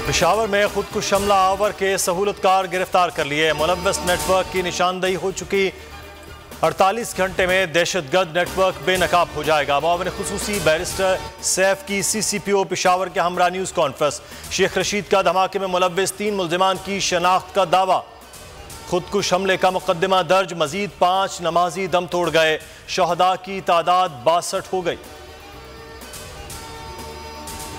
पेशावर में खुदकुश हमला आवर के सहूलतकार गिरफ्तार कर लिए। मुलव्वस नेटवर्क की निशानदेही हो चुकी। 48 घंटे में दहशतगर्द नेटवर्क बेनकाब हो जाएगा। मुआविन खुसूसी बैरिस्टर सैफ की CCPO पेशावर के हमरा न्यूज़ कॉन्फ्रेंस। शेख रशीद का धमाके में मुलव्वस 3 मुल्जिमान की शनाख्त का दावा। खुदकुश हमले का मुकदमा दर्ज। मजीद 5 नमाजी दम तोड़ गए। शहदा की तादाद 62 हो गई।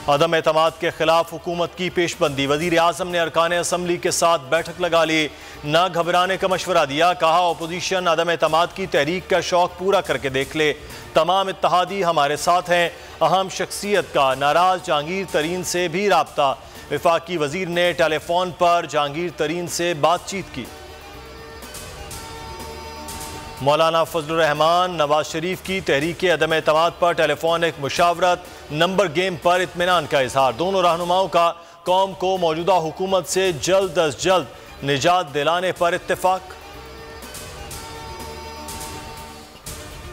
अदम एतमाद के खिलाफ हुकूमत की पेशबंदी। वजीर आजम ने अरकान असम्बली के साथ बैठक लगा ली। न घबराने का मशवरा दिया। कहा अपोजिशन अदम एतमाद की तहरीक का शौक पूरा करके देख ले। तमाम इत्तहादी हमारे साथ हैं। अहम शख्सियत का नाराज जहांगीर तरीन से भी राब्ता। वफाकी वजीर ने टेलीफोन पर जहांगीर तरीन से बातचीत की। मौलाना फजलुर रहमान नवाज शरीफ की तहरीक अदम एतमाद पर टेलीफोनिक मुशावरत। नंबर गेम पर इत्मीनान का इजहार। दोनों रहनुमाओं का कौम को मौजूदा हुकूमत से जल्द अज जल्द निजात दिलाने पर इत्तेफाक।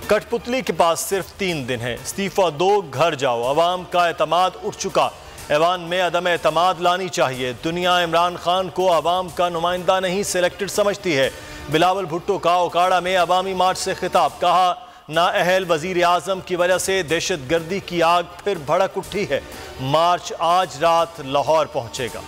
कठपुतली के पास सिर्फ 3 दिन है। इस्तीफा दो, घर जाओ। अवाम का एतमाद उठ चुका। ऐवान में अदम एतमाद लानी चाहिए। दुनिया इमरान खान को अवाम का नुमाइंदा नहीं सिलेक्टेड समझती है। बिलावल भुट्टो का ओकाड़ा में अवामी मार्च से खिताब। कहा नाअहल वजीर आजम की वजह से दहशत गर्दी की आग फिर भड़क उठी है। मार्च आज रात लाहौर पहुंचेगा।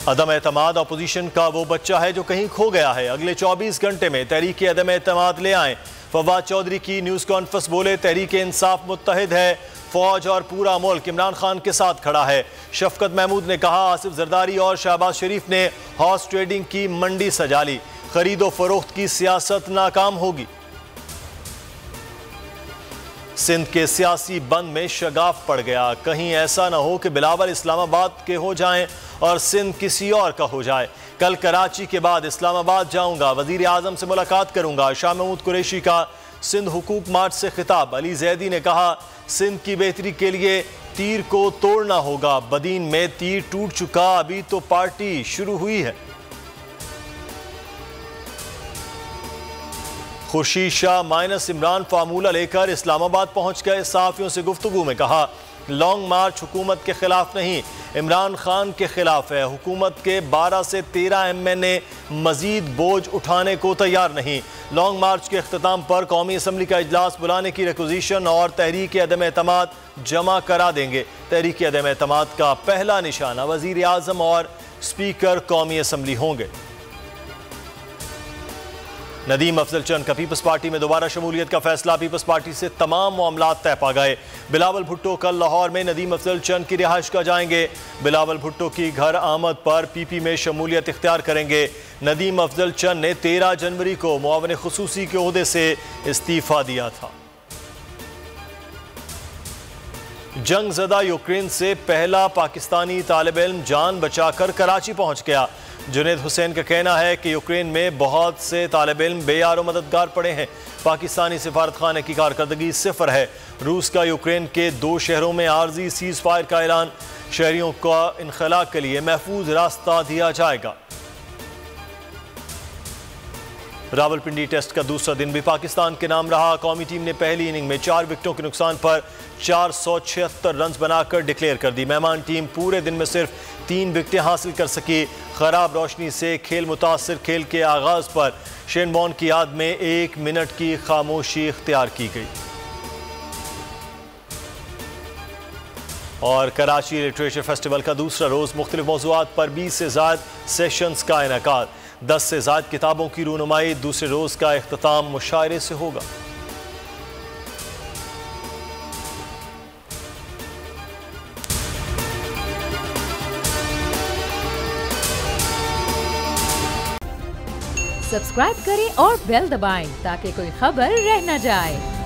अदम एतमाद अपोजिशन का वो बच्चा है जो कहीं खो गया है। अगले 24 घंटे में तहरीक अदम एतमाद ले आए। फवाद चौधरी की न्यूज़ कॉन्फ्रेंस। बोले तहरीक इंसाफ मुत्तहिद है। फौज और पूरा मुल्क इमरान खान के साथ खड़ा है। शफकत महमूद ने कहा आसिफ जरदारी और शहबाज शरीफ ने हॉर्स ट्रेडिंग की मंडी सजा ली। खरीदो फरोख्त की सियासत नाकाम होगी। सिंध के सियासी बंद में शगाफ पड़ गया। कहीं ऐसा न हो कि बिलावल इस्लामाबाद के हो जाएं और सिंध किसी और का हो जाए। कल कराची के बाद इस्लामाबाद जाऊंगा। वजीर आजम से मुलाकात करूंगा। शाह महमूद कुरैशी का सिंध हुकूक मार्च से खिताब। अली जैदी ने कहा सिंध की बेहतरी के लिए तीर को तोड़ना होगा। बदीन में तीर टूट चुका, अभी तो पार्टी शुरू हुई है। खुर्शीद शाह माइनस इमरान फार्मूला लेकर इस्लामाबाद पहुंच गए। सहाफियों से गुफ्तगू में कहा लॉन्ग मार्च हुकूमत के खिलाफ नहीं, इमरान खान के खिलाफ है। हुकूमत के 12 से 13 MNA मजीद बोझ उठाने को तैयार नहीं। लॉन्ग मार्च के अख्ताम पर कौमी असम्बली का इजलास बुलाने की रिक्वेजिशन और तहरीक अदम एतमाद जमा करा देंगे। तहरीक अदम एतमाद का पहला निशाना वजीर आजम और स्पीकर कौमी असम्बली होंगे। नदीम अफजल चंद का पीपल्स पार्टी में दोबारा शमूलियत का फैसला। पीपल्स पार्टी से तमाम मामलात तय पा गए। बिलावल भुट्टो कल लाहौर में नदीम अफजल चंद की रिहाइश का जाएंगे। बिलावल भुट्टो की घर आमद पर PP में शमूलियत इख्तियार करेंगे। नदीम अफजल चंद ने 13 जनवरी को मुआविन खुसूसी के ओहदे से इस्तीफा दिया था। जंग ज़दा यूक्रेन से पहला पाकिस्तानी तालिब इल्म जान बचाकर कराची पहुंच गया। जुनेद हुसैन का कहना है कि यूक्रेन में बहुत से तालिब इल्म बेयार मददगार पड़े हैं। पाकिस्तानी सिफारत खाने की कारकर्दगी 0 है। रूस का यूक्रेन के 2 शहरों में आर्जी सीज फायर का ऐलान। शहरियों का इनखला के लिए महफूज रास्ता दिया जाएगा। रावलपिंडी टेस्ट का दूसरा दिन भी पाकिस्तान के नाम रहा। कौमी टीम ने पहली इनिंग में 4 विकेटों के नुकसान पर 476 रन बनाकर डिक्लेयर कर दी। मेहमान टीम पूरे दिन में सिर्फ 3 विकेटें हासिल कर सकी। खराब रोशनी से खेल मुतासिर। खेल के आगाज पर शेन बॉर्न की याद में 1 मिनट की खामोशी इख्तियार की गई। और कराची लिटरेचर फेस्टिवल का दूसरा रोज मुख्तलिफ मौज़ूआत पर 20 से ज़्यादा सेशंस का इनेकाद। 10 से ज़्यादा किताबों की रूनुमाई। दूसरे रोज का इख्तिताम मुशायरे से होगा। सब्सक्राइब करें और बेल दबाएं ताकि कोई खबर रह न जाए।